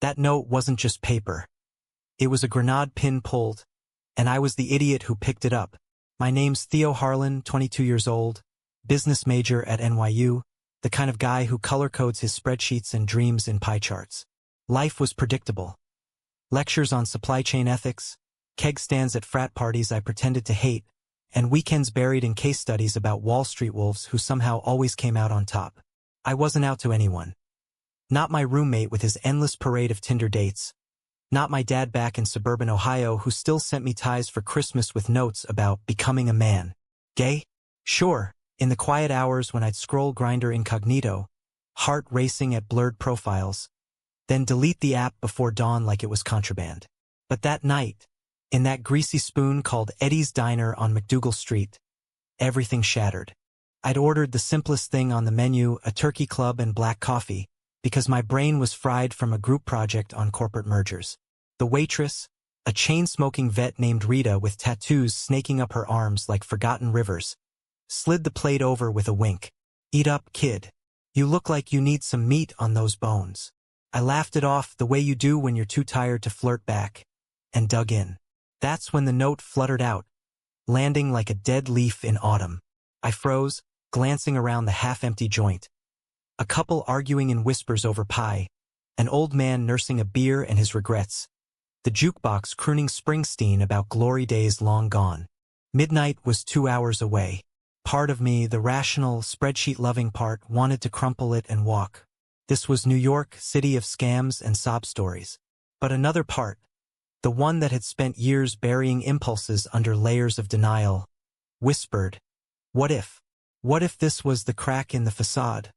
That note wasn't just paper. It was a grenade pin pulled, and I was the idiot who picked it up. My name's Theo Harlan, 22 years old, business major at NYU, the kind of guy who color codes his spreadsheets and dreams in pie charts. Life was predictable. Lectures on supply chain ethics, keg stands at frat parties I pretended to hate, and weekends buried in case studies about Wall Street wolves who somehow always came out on top. I wasn't out to anyone. Not my roommate with his endless parade of Tinder dates. Not my dad back in suburban Ohio who still sent me ties for Christmas with notes about becoming a man. Gay? Sure, in the quiet hours when I'd scroll Grindr incognito, heart racing at blurred profiles, then delete the app before dawn like it was contraband. But that night, in that greasy spoon called Eddie's Diner on McDougal Street, everything shattered. I'd ordered the simplest thing on the menu, a turkey club and black coffee, because my brain was fried from a group project on corporate mergers. The waitress, a chain-smoking vet named Rita with tattoos snaking up her arms like forgotten rivers, slid the plate over with a wink. "Eat up, kid. You look like you need some meat on those bones." I laughed it off the way you do when you're too tired to flirt back, and dug in. That's when the note fluttered out, landing like a dead leaf in autumn. I froze, glancing around the half-empty joint. A couple arguing in whispers over pie, an old man nursing a beer and his regrets, the jukebox crooning Springsteen about glory days long gone. Midnight was 2 hours away. Part of me, the rational, spreadsheet-loving part, wanted to crumple it and walk. This was New York, city of scams and sob stories. But another part, the one that had spent years burying impulses under layers of denial, whispered, what if? What if this was the crack in the facade?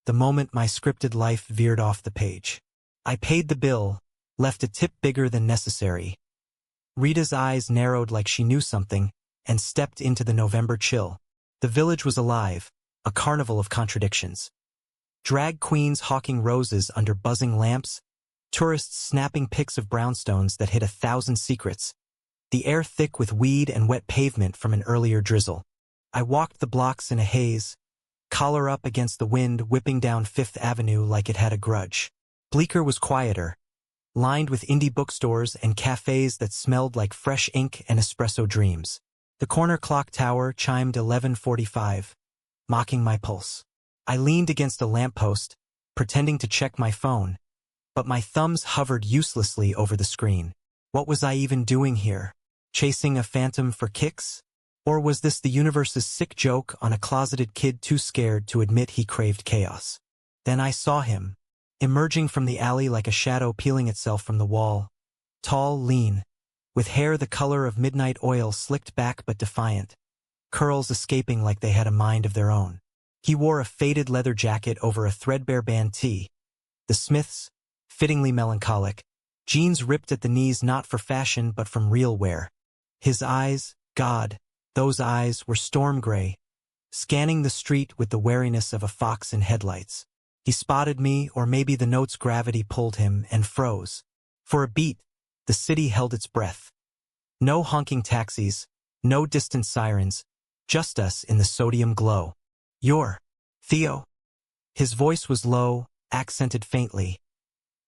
The moment my scripted life veered off the page. I paid the bill, left a tip bigger than necessary. Rita's eyes narrowed like she knew something, and stepped into the November chill. The village was alive, a carnival of contradictions. Drag queens hawking roses under buzzing lamps, tourists snapping pics of brownstones that hid 1,000 secrets, the air thick with weed and wet pavement from an earlier drizzle. I walked the blocks in a haze, collar up against the wind whipping down Fifth Avenue like it had a grudge. Bleecker was quieter, lined with indie bookstores and cafes that smelled like fresh ink and espresso dreams. The corner clock tower chimed 11:45, mocking my pulse. I leaned against a lamppost, pretending to check my phone, but my thumbs hovered uselessly over the screen. What was I even doing here? Chasing a phantom for kicks? Or was this the universe's sick joke on a closeted kid too scared to admit he craved chaos? Then I saw him, emerging from the alley like a shadow peeling itself from the wall. Tall, lean, with hair the color of midnight oil slicked back but defiant, curls escaping like they had a mind of their own. He wore a faded leather jacket over a threadbare band tee. The Smiths, fittingly melancholic, jeans ripped at the knees not for fashion but from real wear. His eyes, God, those eyes were storm gray, scanning the street with the wariness of a fox in headlights. He spotted me, or maybe the note's gravity pulled him, and froze. For a beat, the city held its breath. No honking taxis, no distant sirens, just us in the sodium glow. "You're Theo." His voice was low, accented faintly,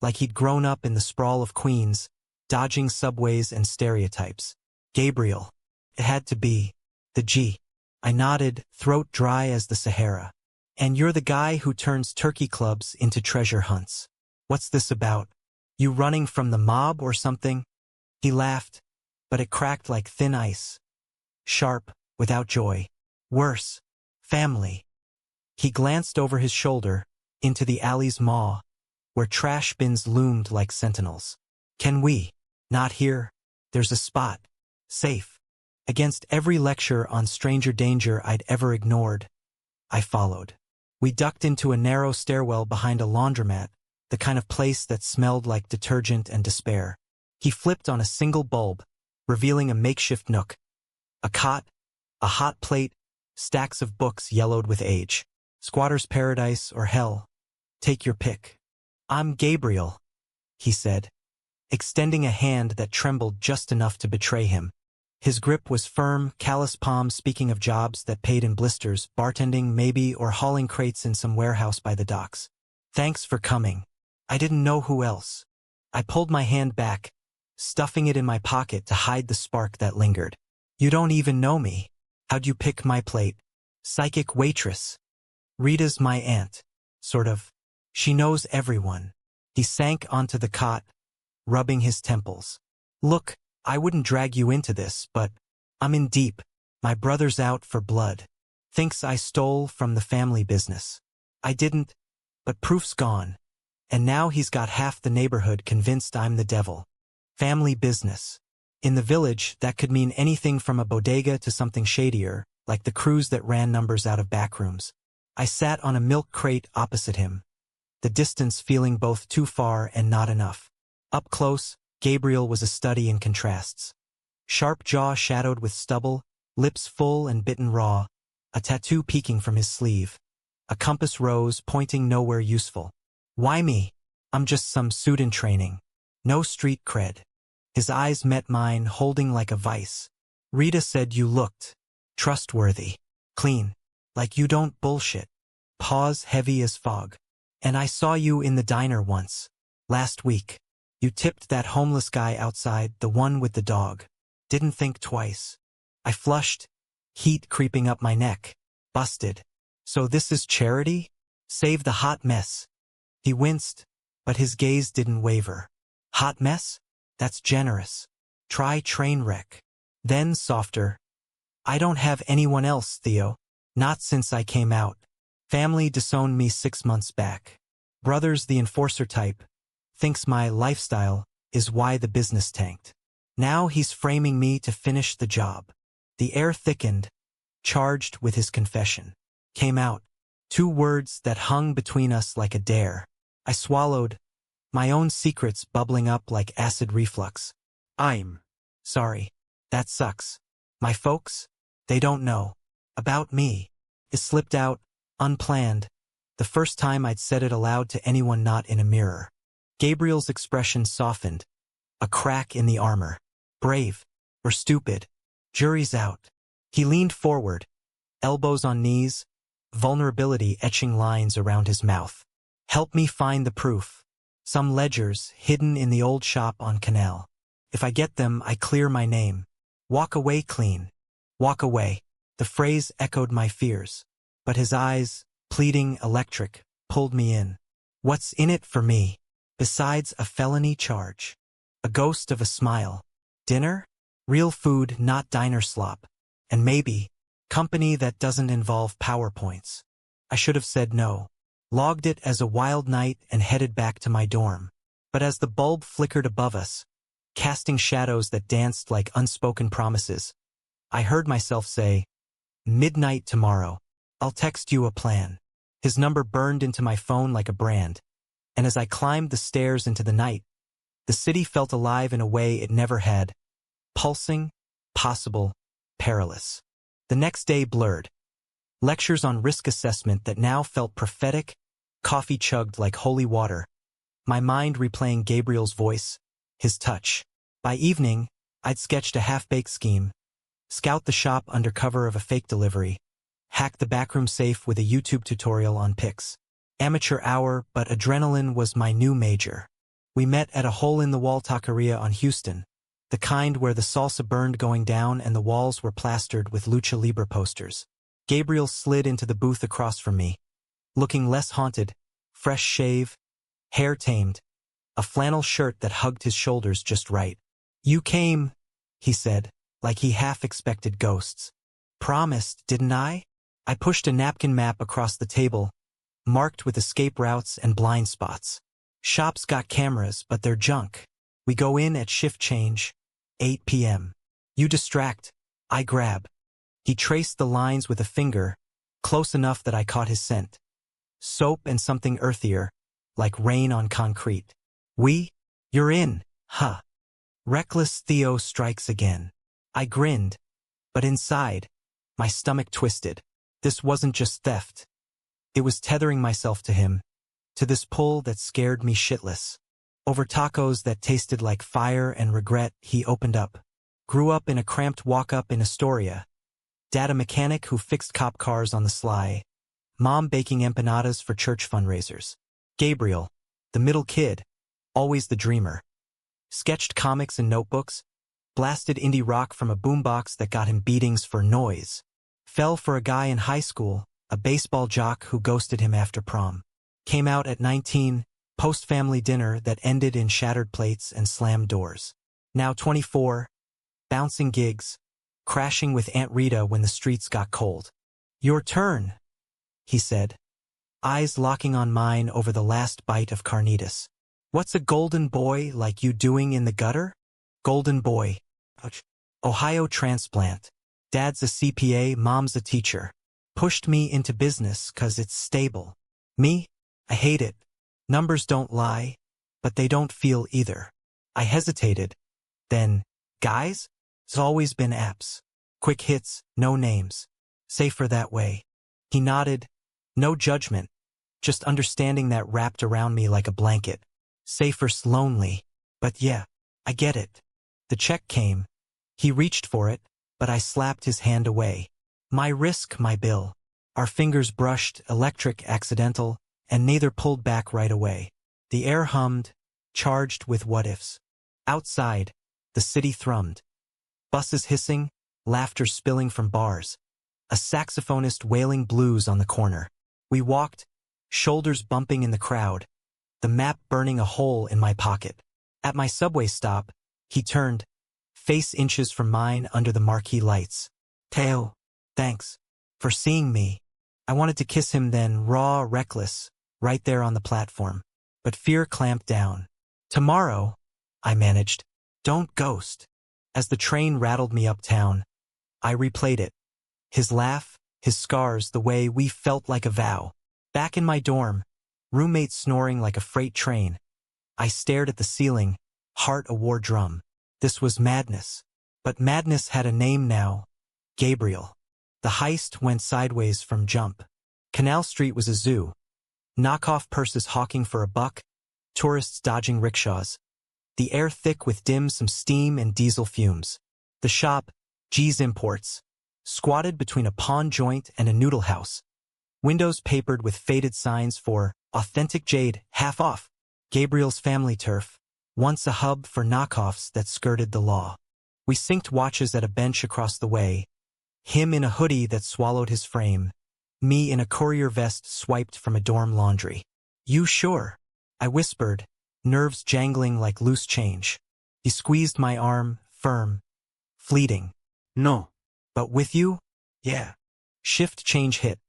like he'd grown up in the sprawl of Queens, dodging subways and stereotypes. "Gabriel." It had to be. The G. I nodded, throat dry as the Sahara. "And you're the guy who turns turkey clubs into treasure hunts. What's this about? You running from the mob or something?" He laughed, but it cracked like thin ice. Sharp, without joy. Worse. Family. He glanced over his shoulder, into the alley's maw, where trash bins loomed like sentinels. "Can we?" "Not here. There's a spot. Safe." Against every lecture on stranger danger I'd ever ignored, I followed. We ducked into a narrow stairwell behind a laundromat, the kind of place that smelled like detergent and despair. He flipped on a single bulb, revealing a makeshift nook. A cot, a hot plate, stacks of books yellowed with age. Squatter's paradise or hell. Take your pick. "I'm Gabriel," he said, extending a hand that trembled just enough to betray him. His grip was firm, callous palm speaking of jobs that paid in blisters, bartending maybe, or hauling crates in some warehouse by the docks. "Thanks for coming. I didn't know who else." I pulled my hand back, stuffing it in my pocket to hide the spark that lingered. You don't even know me. How'd you pick my plate? Psychic waitress. Rita's my aunt. Sort of. She knows everyone. He sank onto the cot, rubbing his temples. Look, I wouldn't drag you into this, but I'm in deep. My brother's out for blood. Thinks I stole from the family business. I didn't, but proof's gone. And now he's got half the neighborhood convinced I'm the devil. Family business. In the village, that could mean anything from a bodega to something shadier, like the crews that ran numbers out of backrooms. I sat on a milk crate opposite him, the distance feeling both too far and not enough. Up close, Gabriel was a study in contrasts. Sharp jaw shadowed with stubble, lips full and bitten raw, a tattoo peeking from his sleeve. A compass rose pointing nowhere useful. Why me? I'm just some suit in training. No street cred. His eyes met mine, holding like a vice. Rita said you looked trustworthy, clean, like you don't bullshit. Pause heavy as fog. And I saw you in the diner once. Last week. You tipped that homeless guy outside, the one with the dog. Didn't think twice. I flushed, heat creeping up my neck. Busted. So this is charity? Save the hot mess. He winced, but his gaze didn't waver. Hot mess? That's generous. Try train wreck. Then softer. I don't have anyone else, Theo. Not since I came out. Family disowned me 6 months back. Brother's the enforcer type. Thinks my lifestyle is why the business tanked. Now he's framing me to finish the job. The air thickened, charged with his confession. Came out. 2 words that hung between us like a dare. I swallowed, my own secrets bubbling up like acid reflux. I'm sorry. That sucks. My folks, they don't know about me. It slipped out, unplanned, the first time I'd said it aloud to anyone not in a mirror. Gabriel's expression softened, a crack in the armor. Brave, or stupid, jury's out. He leaned forward, elbows on knees, vulnerability etching lines around his mouth. Help me find the proof. Some ledgers hidden in the old shop on Canal. If I get them, I clear my name. Walk away clean. Walk away. The phrase echoed my fears. But his eyes, pleading electric, pulled me in. What's in it for me? Besides a felony charge. A ghost of a smile. Dinner? Real food, not diner slop. And maybe, company that doesn't involve PowerPoints. I should have said no. Logged it as a wild night and headed back to my dorm. But as the bulb flickered above us, casting shadows that danced like unspoken promises, I heard myself say, midnight tomorrow. I'll text you a plan. His number burned into my phone like a brand. And as I climbed the stairs into the night, the city felt alive in a way it never had. Pulsing, possible, perilous. The next day blurred. Lectures on risk assessment that now felt prophetic, coffee chugged like holy water. My mind replaying Gabriel's voice, his touch. By evening, I'd sketched a half-baked scheme. Scout the shop under cover of a fake delivery. Hack the backroom safe with a YouTube tutorial on pics. Amateur hour, but adrenaline was my new major. We met at a hole-in-the-wall taqueria on Houston, the kind where the salsa burned going down and the walls were plastered with Lucha Libre posters. Gabriel slid into the booth across from me, looking less haunted, fresh shave, hair tamed, a flannel shirt that hugged his shoulders just right. You came, he said, like he half expected ghosts. Promised, didn't I? I pushed a napkin map across the table, marked with escape routes and blind spots. Shop's got cameras, but they're junk. We go in at shift change, 8 p.m. You distract, I grab. He traced the lines with a finger, close enough that I caught his scent. Soap and something earthier, like rain on concrete. You're in, huh? Reckless Theo strikes again. I grinned, but inside, my stomach twisted. This wasn't just theft. It was tethering myself to him, to this pull that scared me shitless. Over tacos that tasted like fire and regret, he opened up. Grew up in a cramped walk-up in Astoria. Dad a mechanic who fixed cop cars on the sly. Mom baking empanadas for church fundraisers. Gabriel, the middle kid, always the dreamer. sketched comics in notebooks, blasted indie rock from a boombox that got him beatings for noise, fell for a guy in high school, a baseball jock who ghosted him after prom, came out at 19, post-family dinner that ended in shattered plates and slammed doors. Now 24, bouncing gigs, crashing with Aunt Rita when the streets got cold. "Your turn," he said, eyes locking on mine over the last bite of carnitas. "What's a golden boy like you doing in the gutter?" Golden boy. Ohio transplant. Dad's a CPA, mom's a teacher. Pushed me into business 'cause it's stable. Me? I hate it. Numbers don't lie, but they don't feel either. I hesitated. Then, guys? It's always been apps. Quick hits, no names. Safer that way. He nodded. No judgment. Just understanding that wrapped around me like a blanket. Safer's lonely. But yeah, I get it. The check came. He reached for it, but I slapped his hand away. My risk, my bill. Our fingers brushed, electric, accidental, and neither pulled back right away. The air hummed, charged with what-ifs. Outside, the city thrummed. Buses hissing, laughter spilling from bars. A saxophonist wailing blues on the corner. We walked, shoulders bumping in the crowd, the map burning a hole in my pocket. At my subway stop, he turned, face inches from mine under the marquee lights. "Teo, thanks for seeing me." I wanted to kiss him then, raw, reckless, right there on the platform. But fear clamped down. "Tomorrow," I managed. "Don't ghost." As the train rattled me uptown, I replayed it. His laugh, his scars, the way we felt like a vow. Back in my dorm, roommate snoring like a freight train. I stared at the ceiling, heart a war drum. This was madness. But madness had a name now. Gabriel. The heist went sideways from jump. Canal Street was a zoo. Knockoff purses hawking for $1, tourists dodging rickshaws. The air thick with dim-sum steam and diesel fumes. The shop, G's Imports, squatted between a pawn joint and a noodle house. Windows papered with faded signs for authentic jade, half off. Gabriel's family turf, once a hub for knockoffs that skirted the law. We synced watches at a bench across the way, him in a hoodie that swallowed his frame, me in a courier vest swiped from a dorm laundry. "You sure?" I whispered, nerves jangling like loose change. He squeezed my arm, firm, fleeting. "No. But with you?" "Yeah." Shift change hit.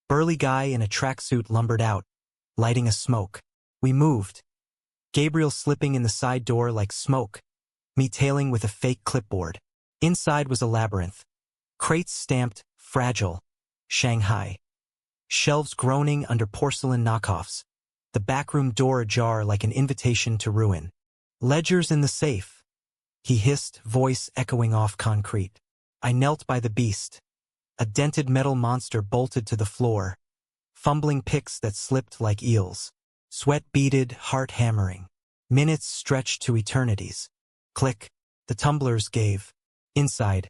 Burly guy in a tracksuit lumbered out, lighting a smoke. We moved. Gabriel slipping in the side door like smoke, me tailing with a fake clipboard. Inside was a labyrinth. Crates stamped, fragile, Shanghai. Shelves groaning under porcelain knockoffs. The backroom door ajar like an invitation to ruin. "Ledgers in the safe," he hissed, voice echoing off concrete. I knelt by the beast. A dented metal monster bolted to the floor, fumbling picks that slipped like eels. Sweat beaded, heart hammering. Minutes stretched to eternities. Click. The tumblers gave. Inside.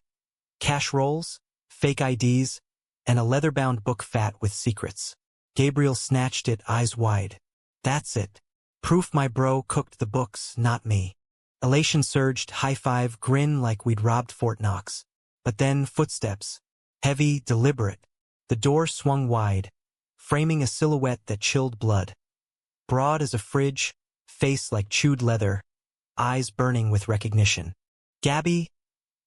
Cash rolls, fake IDs, and a leather-bound book fat with secrets. Gabriel snatched it, eyes wide. "That's it. Proof my bro cooked the books, not me." Elation surged, high five, grin like we'd robbed Fort Knox. But then footsteps. Heavy, deliberate. The door swung wide, framing a silhouette that chilled blood. Broad as a fridge, face like chewed leather, eyes burning with recognition. "Gabby?"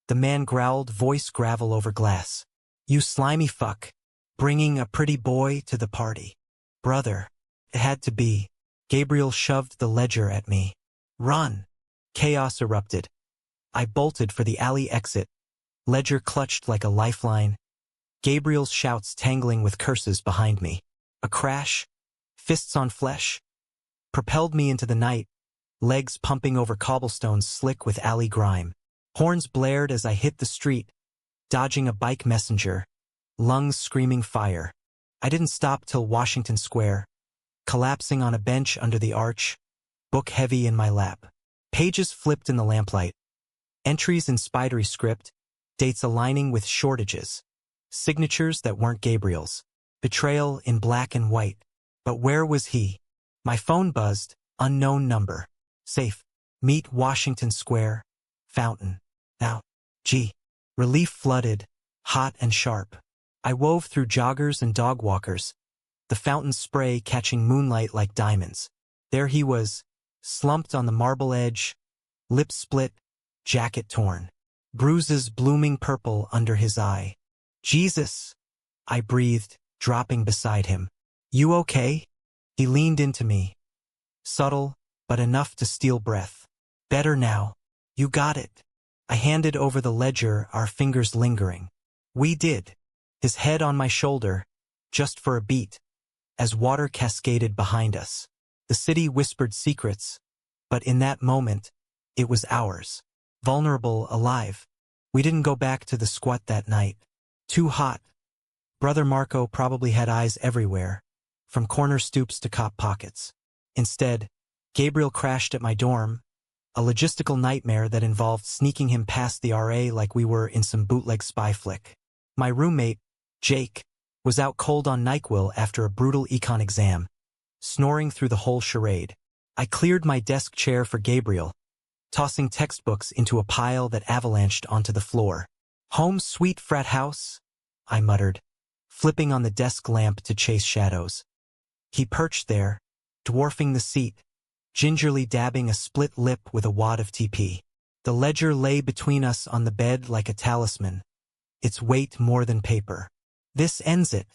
The man growled, voice gravel over glass. "You slimy fuck. Bringing a pretty boy to the party." "Brother." It had to be. Gabriel shoved the ledger at me. "Run." Chaos erupted. I bolted for the alley exit. Ledger clutched like a lifeline. Gabriel's shouts tangling with curses behind me. A crash, fists on flesh, propelled me into the night, legs pumping over cobblestones slick with alley grime. Horns blared as I hit the street, dodging a bike messenger, lungs screaming fire. I didn't stop till Washington Square, collapsing on a bench under the arch, book heavy in my lap. Pages flipped in the lamplight. Entries in spidery script, dates aligning with shortages. Signatures that weren't Gabriel's. Betrayal in black and white. But where was he? My phone buzzed, unknown number. Safe. Meet Washington Square, fountain. Now, gee. Relief flooded, hot and sharp. I wove through joggers and dog walkers, the fountain's spray catching moonlight like diamonds. There he was, slumped on the marble edge, lips split, jacket torn, bruises blooming purple under his eye. Jesus, I breathed, dropping beside him. You okay? He leaned into me. Subtle, but enough to steal breath. Better now. You got it. I handed over the ledger, our fingers lingering. We did. His head on my shoulder, just for a beat, as water cascaded behind us. The city whispered secrets, but in that moment, it was ours. Vulnerable, alive. We didn't go back to the squat that night. Too hot. Brother Marco probably had eyes everywhere, from corner stoops to cop pockets. Instead, Gabriel crashed at my dorm, a logistical nightmare that involved sneaking him past the RA like we were in some bootleg spy flick. My roommate, Jake, was out cold on NyQuil after a brutal econ exam, snoring through the whole charade. I cleared my desk chair for Gabriel, tossing textbooks into a pile that avalanched onto the floor. Home sweet frat house, I muttered, flipping on the desk lamp to chase shadows. He perched there, dwarfing the seat, gingerly dabbing a split lip with a wad of TP. The ledger lay between us on the bed like a talisman, its weight more than paper. This ends it,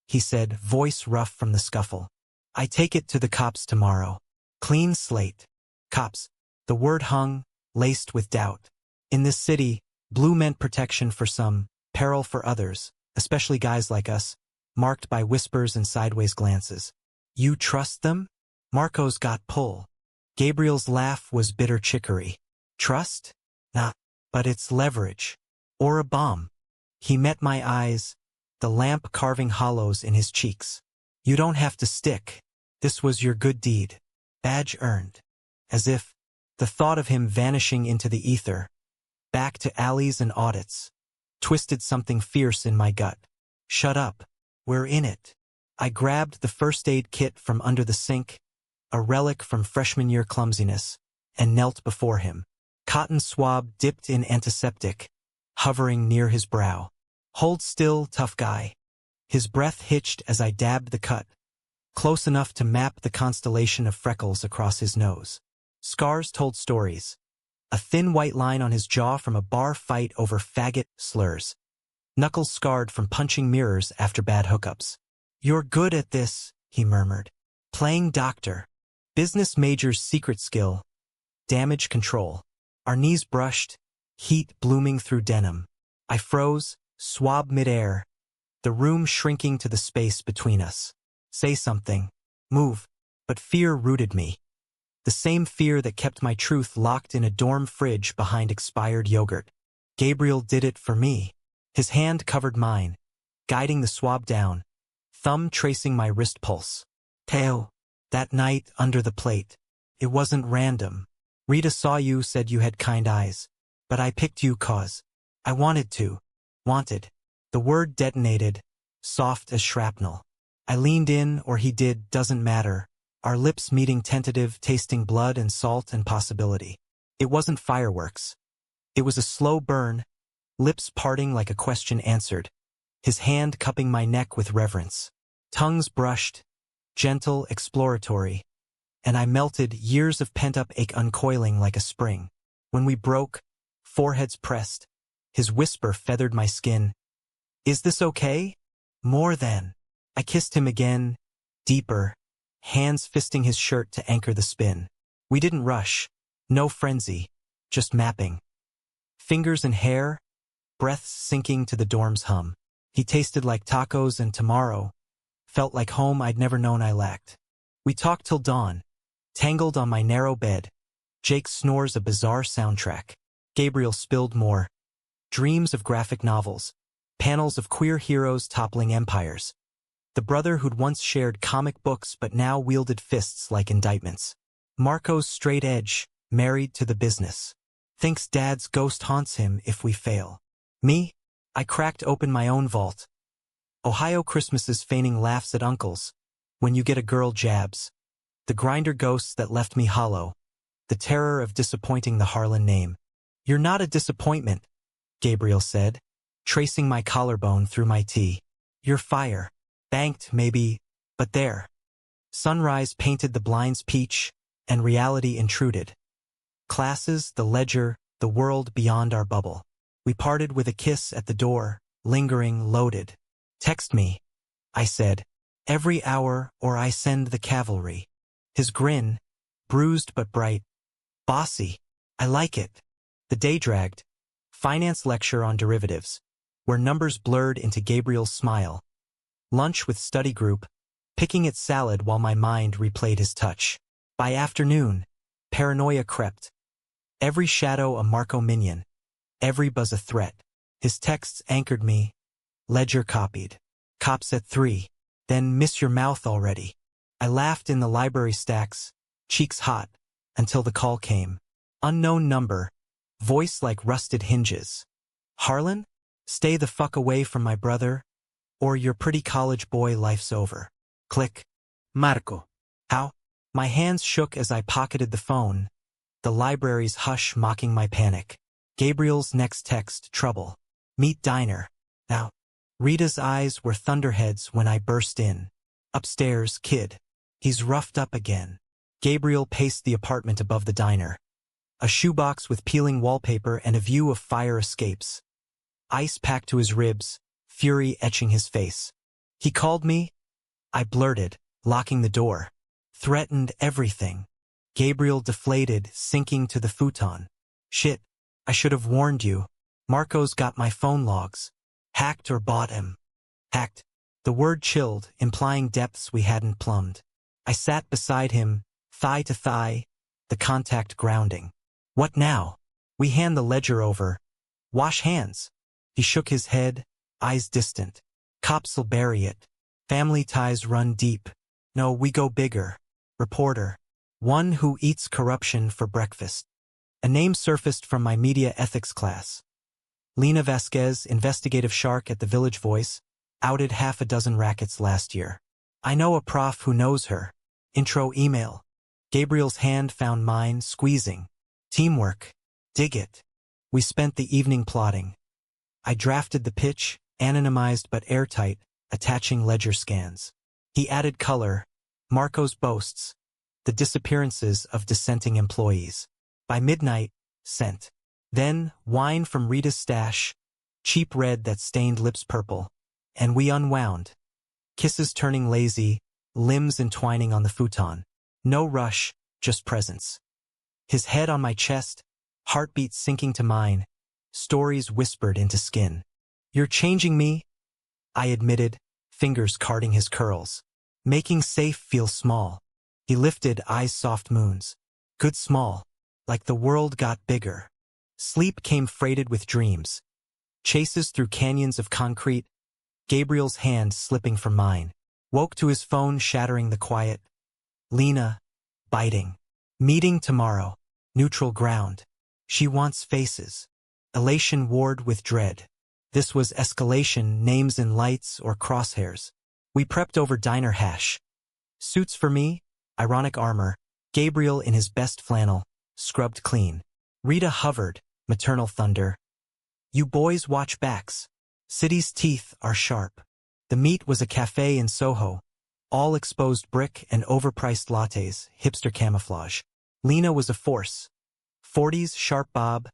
he said, voice rough from the scuffle. I take it to the cops tomorrow. Clean slate. Cops. The word hung, laced with doubt. In this city, blue meant protection for some, peril for others, especially guys like us, marked by whispers and sideways glances. You trust them? Marco's got pull. Gabriel's laugh was bitter chicory. Trust? Nah, but it's leverage. Or a bomb. He met my eyes, the lamp carving hollows in his cheeks. You don't have to stick. This was your good deed. Badge earned. As if, the thought of him vanishing into the ether, back to alleys and audits, twisted something fierce in my gut. Shut up. We're in it. I grabbed the first aid kit from under the sink, a relic from freshman year clumsiness, and knelt before him. Cotton swab dipped in antiseptic, hovering near his brow. Hold still, tough guy. His breath hitched as I dabbed the cut, close enough to map the constellation of freckles across his nose. Scars told stories. A thin white line on his jaw from a bar fight over faggot slurs. Knuckles scarred from punching mirrors after bad hookups. You're good at this, he murmured. Playing doctor. Business major's secret skill. Damage control. Our knees brushed, heat blooming through denim. I froze, swab midair, the room shrinking to the space between us. Say something. Move. But fear rooted me. The same fear that kept my truth locked in a dorm fridge behind expired yogurt. Gabriel did it for me. His hand covered mine, guiding the swab down, thumb tracing my wrist pulse. Teo. That night under the plate. It wasn't random. Rita saw you, said you had kind eyes. But I picked you 'cause I wanted to. Wanted. The word detonated, soft as shrapnel. I leaned in, or he did, doesn't matter. Our lips meeting tentative, tasting blood and salt and possibility. It wasn't fireworks. It was a slow burn, lips parting like a question answered, his hand cupping my neck with reverence. Tongues brushed, gentle, exploratory, and I melted, years of pent-up ache uncoiling like a spring. When we broke, foreheads pressed, his whisper feathered my skin. Is this okay? More than. I kissed him again, deeper, hands fisting his shirt to anchor the spin. We didn't rush, no frenzy, just mapping. Fingers and hair, breaths sinking to the dorm's hum. He tasted like tacos, and tomorrow felt like home I'd never known I lacked. We talked till dawn, tangled on my narrow bed. Jake snores a bizarre soundtrack. Gabriel spilled more. Dreams of graphic novels, panels of queer heroes toppling empires. The brother who'd once shared comic books but now wielded fists like indictments. Marco's straight edge, married to the business. Thinks dad's ghost haunts him if we fail. Me? I cracked open my own vault. Ohio Christmases feigning laughs at uncles. When you get a girl jabs. The grinder ghosts that left me hollow. the terror of disappointing the Harlan name. "You're not a disappointment," Gabriel said, tracing my collarbone through my tee. "You're fire. Banked, maybe, but there." Sunrise painted the blinds peach, and reality intruded. Classes, the ledger, the world beyond our bubble. We parted with a kiss at the door, lingering, loaded. "Text me," I said, "every hour or I send the cavalry." His grin, bruised but bright. "Bossy. I like it." The day dragged. Finance lecture on derivatives, where numbers blurred into Gabriel's smile. Lunch with study group, picking at salad while my mind replayed his touch. By afternoon, paranoia crept. Every shadow a Marco minion, every buzz a threat. His texts anchored me. Ledger copied. "Cops at 3. Then miss your mouth already." I laughed in the library stacks, cheeks hot, until the call came. Unknown number, voice like rusted hinges. "Harlan? Stay the fuck away from my brother, or your pretty college boy life's over." Click. "Marco." "How?" My hands shook as I pocketed the phone, the library's hush mocking my panic. Gabriel's next text, trouble. "Meet diner. Now." Rita's eyes were thunderheads when I burst in. "Upstairs, kid. He's roughed up again." Gabriel paced the apartment above the diner. A shoebox with peeling wallpaper and a view of fire escapes. Ice packed to his ribs, fury etching his face. "He called me," I blurted, locking the door. "Threatened everything." Gabriel deflated, sinking to the futon. "Shit, I should have warned you. Marco's got my phone logs. Hacked or bought him." "Hacked." The word chilled, implying depths we hadn't plumbed. I sat beside him, thigh to thigh, the contact grounding. "What now?" "We hand the ledger over. Wash hands." He shook his head, eyes distant. "Cops'll bury it. Family ties run deep. No, we go bigger." Reporter. "One who eats corruption for breakfast." A name surfaced from my media ethics class. Lena Vasquez, investigative shark at the Village Voice, outed half a dozen rackets last year. "I know a prof who knows her." Intro email. Gabriel's hand found mine, squeezing. "Teamwork. Dig it." We spent the evening plotting. I drafted the pitch, anonymized but airtight, attaching ledger scans. He added color, Marco's boasts, the disappearances of dissenting employees. By midnight, sent. Then, wine from Rita's stash, cheap red that stained lips purple, and we unwound. Kisses turning lazy, limbs entwining on the futon. No rush, just presence. His head on my chest, heartbeat sinking to mine, stories whispered into skin. "You're changing me," I admitted, fingers carding his curls. "Making safe feel small." He lifted, eyes soft moons. "Good small, like the world got bigger." Sleep came freighted with dreams. Chases through canyons of concrete, Gabriel's hand slipping from mine. Woke to his phone shattering the quiet. Lena, biting. "Meeting tomorrow. Neutral ground." She wants faces. Elation warred with dread. This was escalation, names in lights or crosshairs. We prepped over diner hash. Suits for me, ironic armor. Gabriel in his best flannel, scrubbed clean. Rita hovered, maternal thunder. "You boys watch backs. City's teeth are sharp." The meet was a cafe in Soho. All exposed brick and overpriced lattes, hipster camouflage. Lena was a force. 40s, sharp bob,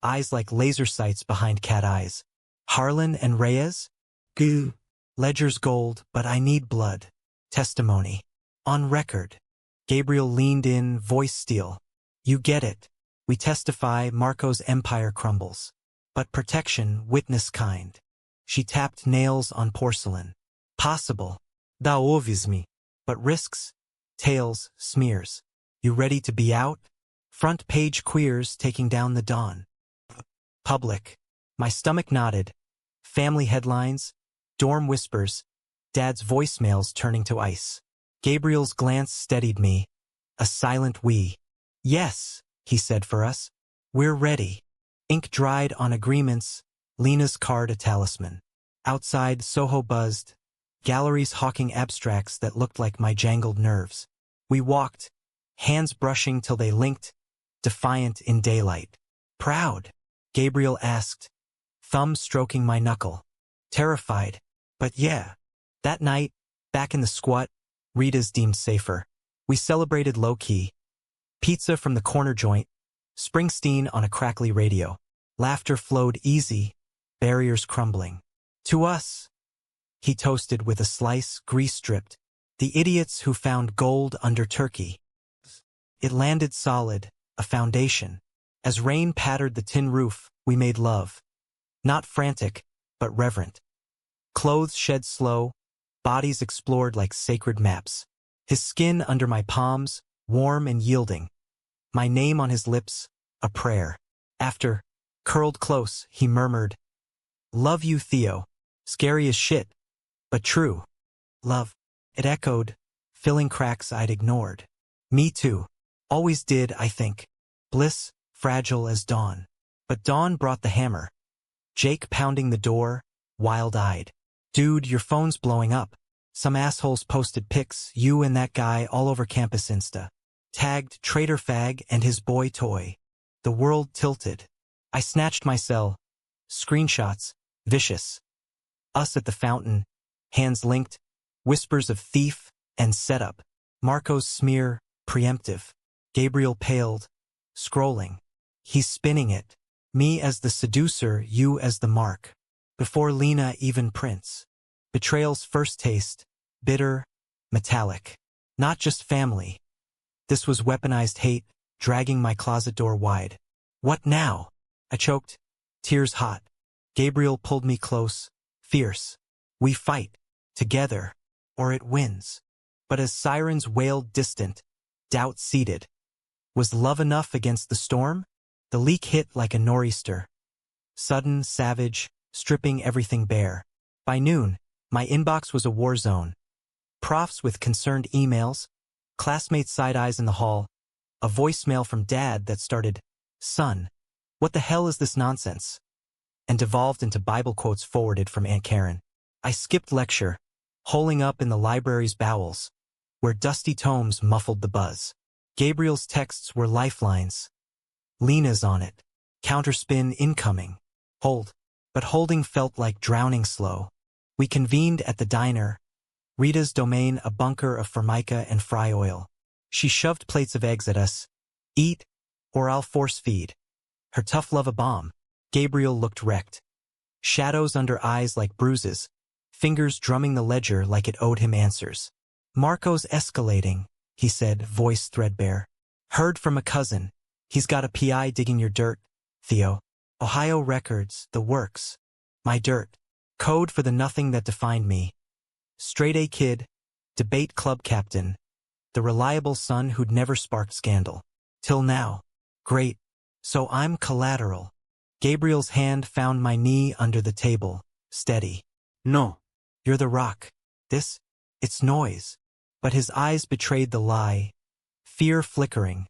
eyes like laser sights behind cat eyes. Harlan and Reyes? Goo. Ledger's gold, but I need blood. Testimony. On record. Gabriel leaned in, voice steel. "You get it. We testify Marco's empire crumbles. But protection, witness kind." She tapped nails on porcelain. "Possible. Da ouves me. But risks? Tales, smears. You ready to be out?" Front page queers taking down the dawn. Public. My stomach nodded. Family headlines, dorm whispers, Dad's voicemails turning to ice. Gabriel's glance steadied me. A silent we. "Yes," he said for us. "We're ready." Ink dried on agreements, Lena's card a talisman. Outside, Soho buzzed, galleries hawking abstracts that looked like my jangled nerves. We walked, hands brushing till they linked, defiant in daylight. Proud? Gabriel asked, thumb stroking my knuckle. Terrified. But yeah. That night, back in the squat, Rita's deemed safer. We celebrated low-key. Pizza from the corner joint, Springsteen on a crackly radio. Laughter flowed easy, barriers crumbling. To us, he toasted with a slice grease-dripped, the idiots who found gold under turkey. It landed solid, a foundation. As rain pattered the tin roof, we made love. Not frantic, but reverent. Clothes shed slow, bodies explored like sacred maps. His skin under my palms, warm and yielding. My name on his lips, a prayer. After, curled close, he murmured, "Love you, Theo. Scary as shit, but true. Love." It echoed, filling cracks I'd ignored. Me too. Always did, I think. Bliss, fragile as dawn. But dawn brought the hammer. Jake pounding the door, wild-eyed. "Dude, your phone's blowing up. Some assholes posted pics, you and that guy all over campus Insta. Tagged traitor fag and his boy toy." The world tilted. I snatched my cell. Screenshots, vicious. Us at the fountain, hands linked, whispers of thief and setup. Marco's smear, preemptive. Gabriel paled, scrolling. He's spinning it. Me as the seducer, you as the mark. Before Lena even prints. Betrayal's first taste, bitter, metallic. Not just family. This was weaponized hate, dragging my closet door wide. What now? I choked, tears hot. Gabriel pulled me close, fierce. We fight, together, or it wins. But as sirens wailed distant, doubt seated. Was love enough against the storm? The leak hit like a nor'easter. Sudden, savage, stripping everything bare. By noon, my inbox was a war zone. Profs with concerned emails, classmates' side eyes in the hall, a voicemail from Dad that started, "Son, what the hell is this nonsense?" and devolved into Bible quotes forwarded from Aunt Karen. I skipped lecture, holing up in the library's bowels, where dusty tomes muffled the buzz. Gabriel's texts were lifelines. Lena's on it. Counterspin incoming. Hold. But holding felt like drowning slow. We convened at the diner. Rita's domain a bunker of formica and fry oil. She shoved plates of eggs at us. "Eat, or I'll force feed." Her tough love a bomb. Gabriel looked wrecked. Shadows under eyes like bruises. Fingers drumming the ledger like it owed him answers. "Marco's escalating," he said, voice threadbare. "Heard from a cousin. He's got a PI digging your dirt, Theo. Ohio records, the works. My dirt. Code for the nothing that defined me. Straight-A kid, debate club captain, the reliable son who'd never sparked scandal. Till now. Great. So I'm collateral." Gabriel's hand found my knee under the table, steady. "No. You're the rock. It's noise." But his eyes betrayed the lie. Fear flickering.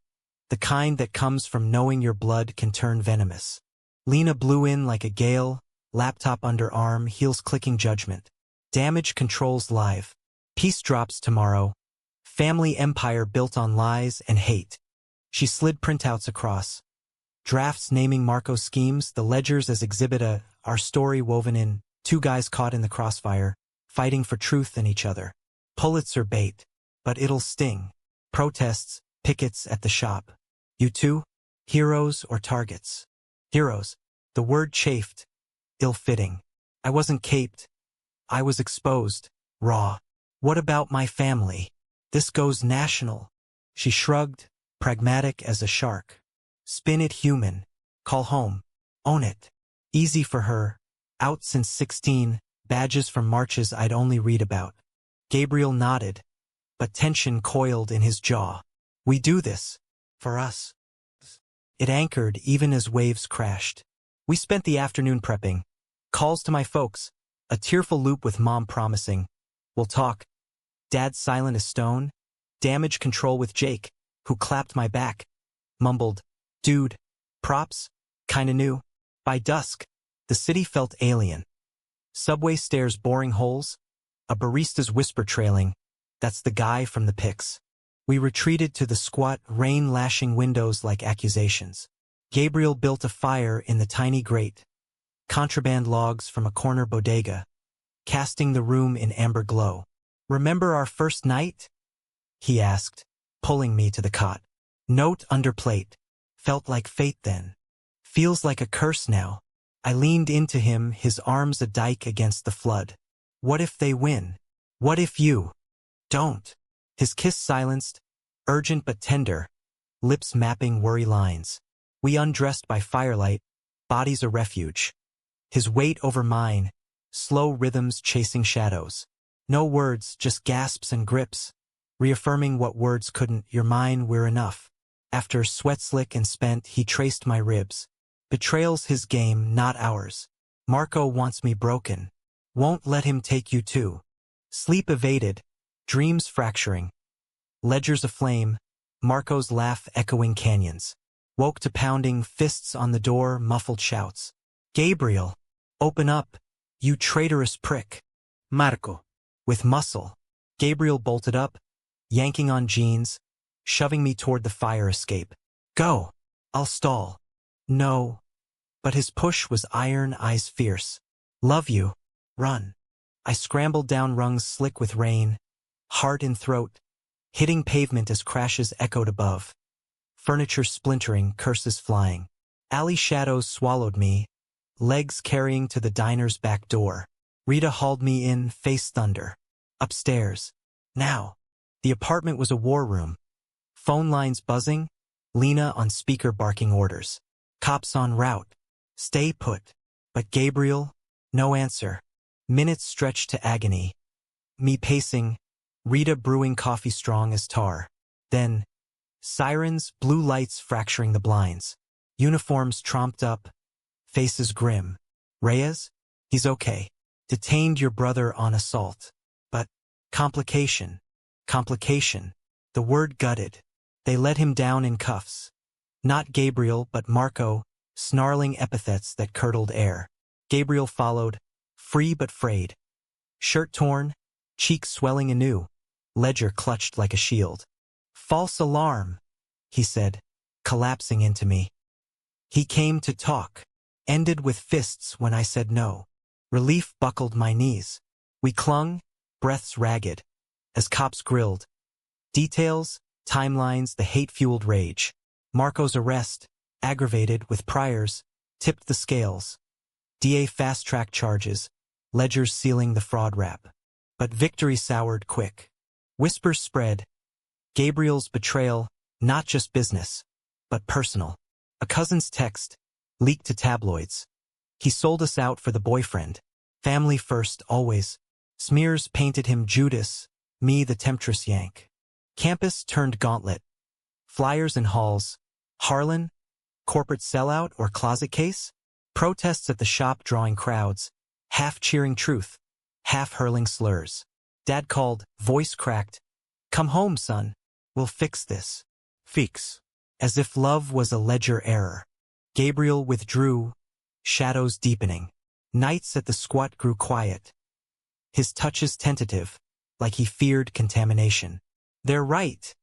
The kind that comes from knowing your blood can turn venomous. Lena blew in like a gale, laptop under arm, heels clicking judgment. Damage controls live. Peace drops tomorrow. Family empire built on lies and hate. She slid printouts across. Drafts naming Marco's schemes, the ledgers as exhibit A, our story woven in, two guys caught in the crossfire, fighting for truth in each other. Pulitzer bait. But it'll sting. Protests, pickets at the shop. You two? Heroes or targets? Heroes. The word chafed. Ill-fitting. I wasn't caped. I was exposed. Raw. What about my family? This goes national. She shrugged, pragmatic as a shark. Spin it human. Call home. Own it. Easy for her. Out since 16, badges from marches I'd only read about. Gabriel nodded, but tension coiled in his jaw. We do this. For us. It anchored even as waves crashed. We spent the afternoon prepping. Calls to my folks. A tearful loop with Mom promising, "We'll talk." Dad silent as stone. Damage control with Jake, who clapped my back. Mumbled, "Dude, props? Kinda new." By dusk, the city felt alien. Subway stairs boring holes. A barista's whisper trailing, "That's the guy from the pics." We retreated to the squat, rain-lashing windows like accusations. Gabriel built a fire in the tiny grate, contraband logs from a corner bodega, casting the room in amber glow. "Remember our first night?" he asked, pulling me to the cot. Note under plate. "Felt like fate then. Feels like a curse now." I leaned into him, his arms a dike against the flood. "What if they win? What if you don't?" His kiss silenced, urgent but tender, lips mapping worry lines. We undressed by firelight, bodies a refuge. His weight over mine, slow rhythms chasing shadows. No words, just gasps and grips, reaffirming what words couldn't. "You're mine, we're enough." After sweat slick and spent, he traced my ribs. "Betrayal's his game, not ours. Marco wants me broken. Won't let him take you too." Sleep evaded, dreams fracturing. Ledgers aflame, Marco's laugh echoing canyons. Woke to pounding, fists on the door, muffled shouts. "Gabriel, open up, you traitorous prick." "Marco." With muscle, Gabriel bolted up, yanking on jeans, shoving me toward the fire escape. "Go, I'll stall." "No." But his push was iron, eyes fierce. "Love you. Run." I scrambled down rungs slick with rain, heart in throat, hitting pavement as crashes echoed above. Furniture splintering, curses flying. Alley shadows swallowed me, legs carrying to the diner's back door. Rita hauled me in, face thunder. Upstairs. Now. The apartment was a war room. Phone lines buzzing, Lena on speaker barking orders. Cops en route. Stay put. But Gabriel, no answer. Minutes stretched to agony. Me pacing, Rita brewing coffee strong as tar. Then, sirens, blue lights fracturing the blinds. Uniforms tromped up, faces grim. "Reyes? He's okay. Detained your brother on assault." But, complication. The word gutted. They led him down in cuffs. Not Gabriel, but Marco, snarling epithets that curdled air. Gabriel followed, free but frayed. Shirt torn, cheeks swelling anew, ledger clutched like a shield. "False alarm," he said, collapsing into me. He came to talk, ended with fists when I said no. Relief buckled my knees. We clung, breaths ragged, as cops grilled. Details, timelines, the hate-fueled rage. Marco's arrest, aggravated with priors, tipped the scales. DA fast-track charges, ledgers sealing the fraud rap. But victory soured quick. Whispers spread. Gabriel's betrayal, not just business, but personal. A cousin's text, leaked to tabloids. He sold us out for the boyfriend. Family first, always. Smears painted him Judas, me the temptress yank. Campus turned gauntlet. Flyers in halls. Harlan? Corporate sellout or closet case? Protests at the shop drawing crowds, half cheering truth, half hurling slurs. Dad called, voice cracked. "Come home, son. We'll fix this." Fix. As if love was a ledger error. Gabriel withdrew, shadows deepening. Nights at the squat grew quiet. His touches tentative, like he feared contamination. "They're right,"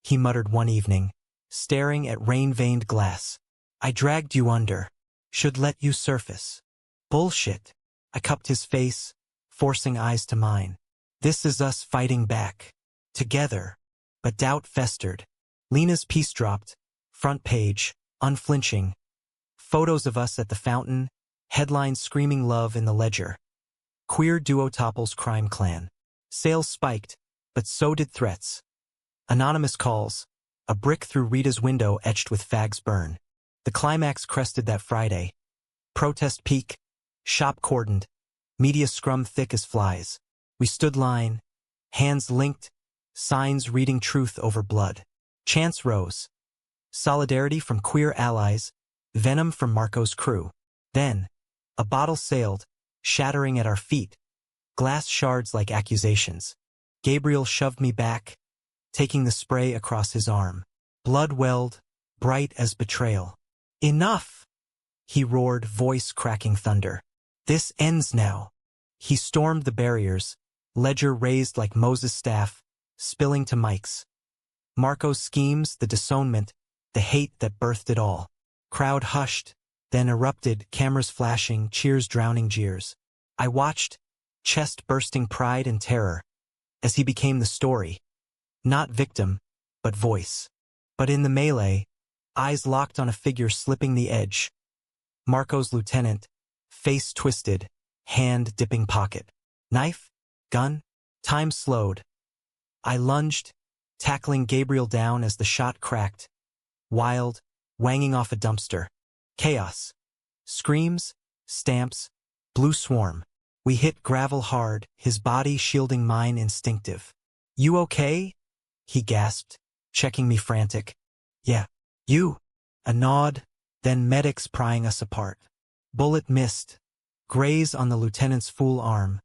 he muttered one evening, staring at rain-veined glass. "I dragged you under. Should let you surface." "Bullshit." I cupped his face, forcing eyes to mine. "This is us fighting back. Together." But doubt festered. Lena's piece dropped, front page, unflinching. Photos of us at the fountain, headlines screaming love in the ledger. Queer duo topples crime clan. Sales spiked, but so did threats. Anonymous calls, a brick through Rita's window etched with fags burn. The climax crested that Friday. Protest peak, shop cordoned, media scrum thick as flies. We stood line, hands linked, signs reading truth over blood. Chants rose. Solidarity from queer allies, venom from Marco's crew. Then, a bottle sailed, shattering at our feet, glass shards like accusations. Gabriel shoved me back, taking the spray across his arm. Blood welled, bright as betrayal. "Enough!" he roared, voice cracking thunder. "This ends now." He stormed the barriers, ledger raised like Moses' staff, spilling to mics. Marco's schemes, the disownment, the hate that birthed it all. Crowd hushed, then erupted, cameras flashing, cheers drowning jeers. I watched, chest bursting pride and terror, as he became the story. Not victim, but voice. But in the melee, eyes locked on a figure slipping the edge. Marco's lieutenant, face twisted, hand dipping pocket. Knife? Gun? Time slowed. I lunged, tackling Gabriel down as the shot cracked. Wild, wanging off a dumpster. Chaos. Screams, stamps, blue swarm. We hit gravel hard, his body shielding mine instinctive. You okay? He gasped, checking me frantic. Yeah. You. A nod, then medics prying us apart. Bullet missed. Graze on the lieutenant's full arm,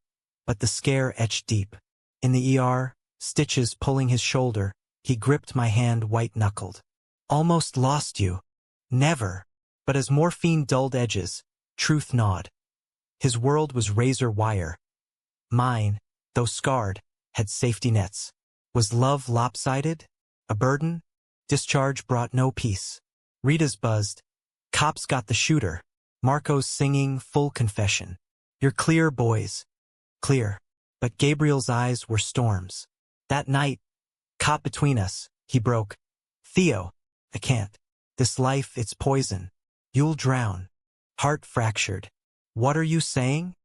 but the scare etched deep. In the ER, stitches pulling his shoulder, he gripped my hand white-knuckled. Almost lost you. Never. But as morphine dulled edges, truth gnawed. His world was razor wire. Mine, though scarred, had safety nets. Was love lopsided? A burden? Discharge brought no peace. Rita's buzzed. Cops got the shooter. Marco's singing, full confession. You're clear, boys. Clear. But Gabriel's eyes were storms. That night, caught between us, he broke. Theo, I can't. This life, it's poison. You'll drown. Heart fractured. What are you saying?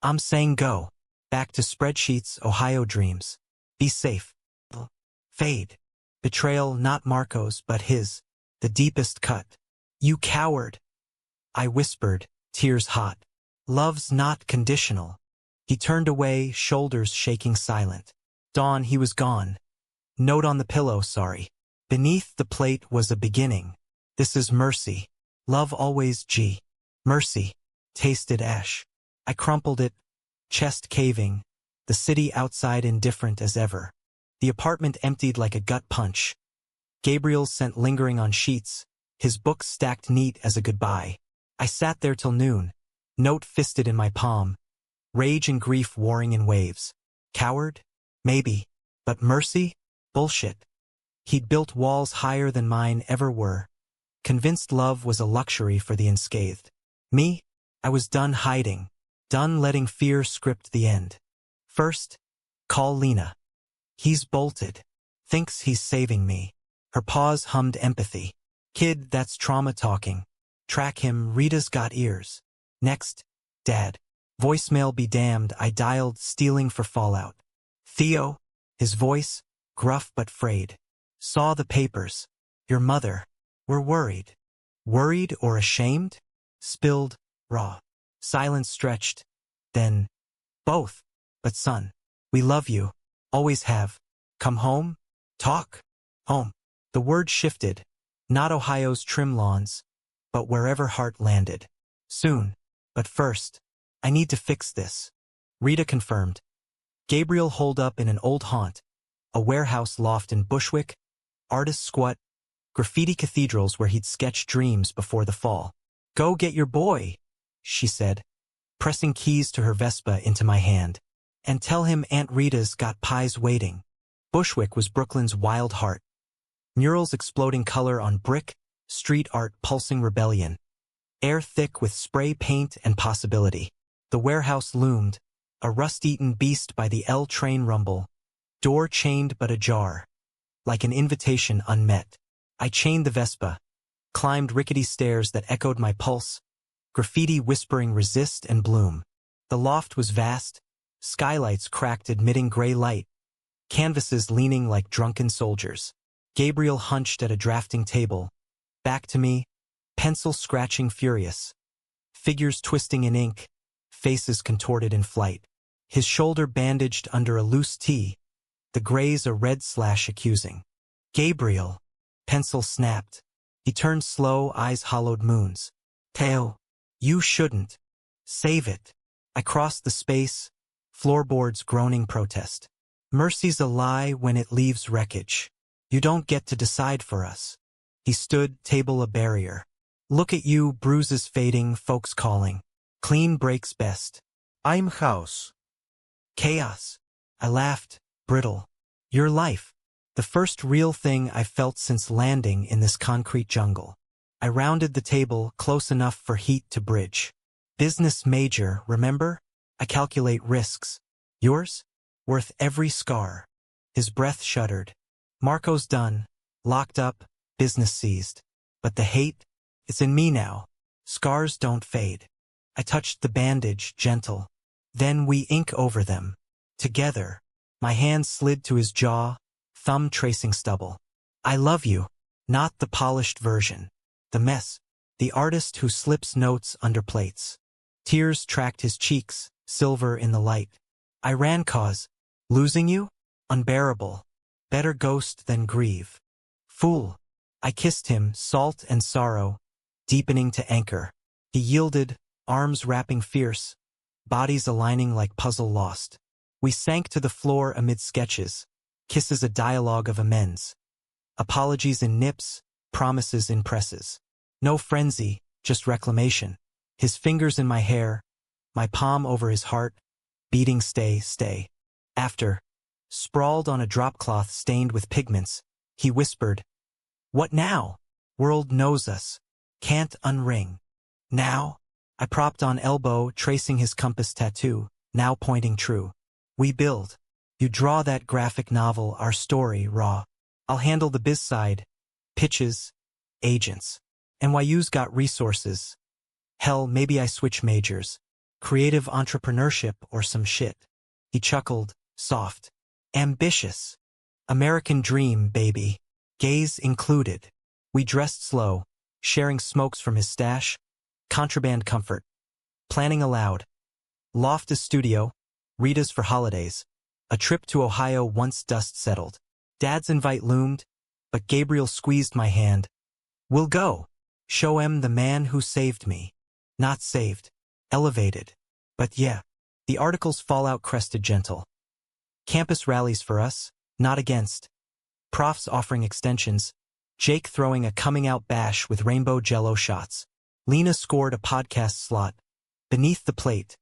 I'm saying go. Back to spreadsheets, Ohio dreams. Be safe. Fade. Betrayal, not Marco's, but his. The deepest cut. You coward. I whispered, tears hot. Love's not conditional. He turned away, shoulders shaking silent. Dawn, he was gone. Note on the pillow, sorry. Beneath the plate was a beginning. This is mercy. Love always G. Mercy. Tasted ash. I crumpled it, chest caving, the city outside indifferent as ever. The apartment emptied like a gut punch. Gabriel's scent lingering on sheets, his books stacked neat as a goodbye. I sat there till noon, note fisted in my palm, rage and grief warring in waves. Coward? Maybe. But mercy? Bullshit. He'd built walls higher than mine ever were. Convinced love was a luxury for the unscathed. Me? I was done hiding, done letting fear script the end. First, call Lena. He's bolted. Thinks he's saving me. Her paws hummed empathy. Kid, that's trauma talking. Track him, Rita's got ears. Next, Dad. Voicemail be damned, I dialed, stealing for fallout. Theo, his voice, gruff but frayed. Saw the papers. Your mother. We're worried. Worried or ashamed? Spilled, raw. Silence stretched. Then, both. But son, we love you. Always have. Come home? Talk? Home. The word shifted. Not Ohio's trim lawns, but wherever heart landed. Soon. But first, I need to fix this. Rita confirmed. Gabriel holed up in an old haunt, a warehouse loft in Bushwick, artist squat, graffiti cathedrals where he'd sketched dreams before the fall. Go get your boy, she said, pressing keys to her Vespa into my hand. And tell him Aunt Rita's got pies waiting. Bushwick was Brooklyn's wild heart. Murals exploding color on brick, street art pulsing rebellion. Air thick with spray paint and possibility. The warehouse loomed, a rust-eaten beast by the L train rumble. Door chained but ajar. Like an invitation unmet. I chained the Vespa, climbed rickety stairs that echoed my pulse, graffiti whispering resist and bloom. The loft was vast, skylights cracked admitting gray light, canvases leaning like drunken soldiers. Gabriel hunched at a drafting table, back to me, pencil scratching furious. Figures twisting in ink, faces contorted in flight. His shoulder bandaged under a loose tee, the graze a red slash accusing. Gabriel. Pencil snapped. He turned slow, eyes hollowed moons. Theo, you shouldn't. Save it. I crossed the space, floorboards groaning protest. Mercy's a lie when it leaves wreckage. You don't get to decide for us. He stood, table a barrier. Look at you, bruises fading, folks calling. Clean breaks best. I'm chaos. Chaos. I laughed, brittle. Your life. The first real thing I felt since landing in this concrete jungle. I rounded the table close enough for heat to bridge. Business major, remember? I calculate risks. Yours? Worth every scar. His breath shuddered. Marco's done. Locked up, business seized. But the hate? It's in me now. Scars don't fade. I touched the bandage, gentle. Then we ink over them. Together. My hand slid to his jaw, thumb tracing stubble. I love you. Not the polished version. The mess. The artist who slips notes under plates. Tears tracked his cheeks, silver in the light. I ran cause. Losing you? Unbearable. Better ghost than grieve. Fool. I kissed him, salt and sorrow, deepening to anchor. He yielded, arms wrapping fierce, bodies aligning like puzzle lost. We sank to the floor amid sketches, kisses a dialogue of amends. Apologies in nips, promises in presses. No frenzy, just reclamation. His fingers in my hair, my palm over his heart, beating stay, stay. After, sprawled on a dropcloth stained with pigments, he whispered, "What now? World knows us. Can't unring." Now? I propped on elbow, tracing his compass tattoo, now pointing true. We build. You draw that graphic novel, our story, raw. I'll handle the biz side, pitches, agents. NYU's got resources. Hell, maybe I switch majors. Creative entrepreneurship or some shit. He chuckled, soft. Ambitious. American dream, baby. Gaze included. We dressed slow, sharing smokes from his stash. Contraband comfort. Planning aloud. Loftus studio. Rita's for holidays. A trip to Ohio once dust settled. Dad's invite loomed, but Gabriel squeezed my hand. We'll go. Show him the man who saved me. Not saved. Elevated. But yeah. The article's fallout crested gentle. Campus rallies for us, not against. Profs offering extensions. Jake throwing a coming-out bash with rainbow jello shots. Lena scored a podcast slot. Beneath the plate.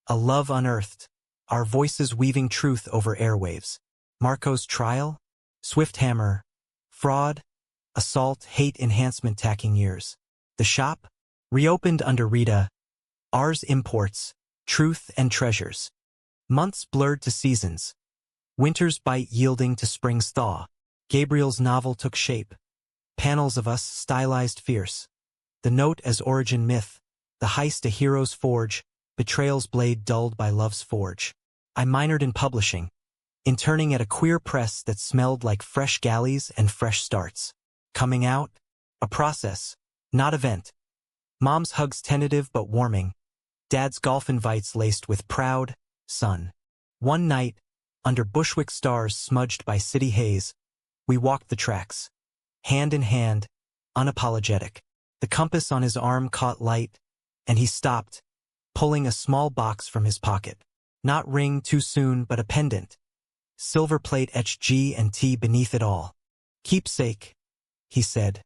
A love unearthed. Our voices weaving truth over airwaves. Marco's trial? Swift hammer. Fraud. Assault, hate enhancement tacking years. The shop? Reopened under Rita. Ours imports. Truth and treasures. Months blurred to seasons. Winter's bite yielding to spring's thaw. Gabriel's novel took shape. Panels of us stylized fierce. The note as origin myth. The heist a hero's forge. Betrayal's blade dulled by love's forge. I minored in publishing. Interning at a queer press that smelled like fresh galleys and fresh starts. Coming out? A process, not event. Mom's hugs tentative but warming. Dad's golf invites laced with proud, son. One night, under Bushwick stars smudged by city haze, we walked the tracks. Hand in hand, unapologetic. The compass on his arm caught light, and he stopped, pulling a small box from his pocket. Not ring too soon, but a pendant. Silver plate etched G and T beneath it all. Keepsake, he said,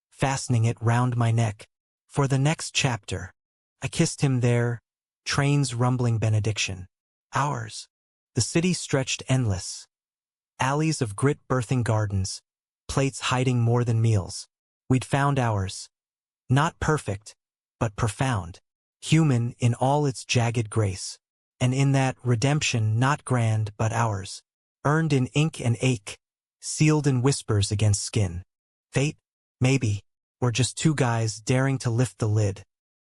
fastening it round my neck. For the next chapter. I kissed him there, train's rumbling benediction. Ours. The city stretched endless. Alleys of grit birthing gardens, plates hiding more than meals. We'd found ours. Not perfect, but profound. Human in all its jagged grace. And in that, redemption not grand but ours. Earned in ink and ache, sealed in whispers against skin. Fate? Maybe. Or just two guys daring to lift the lid.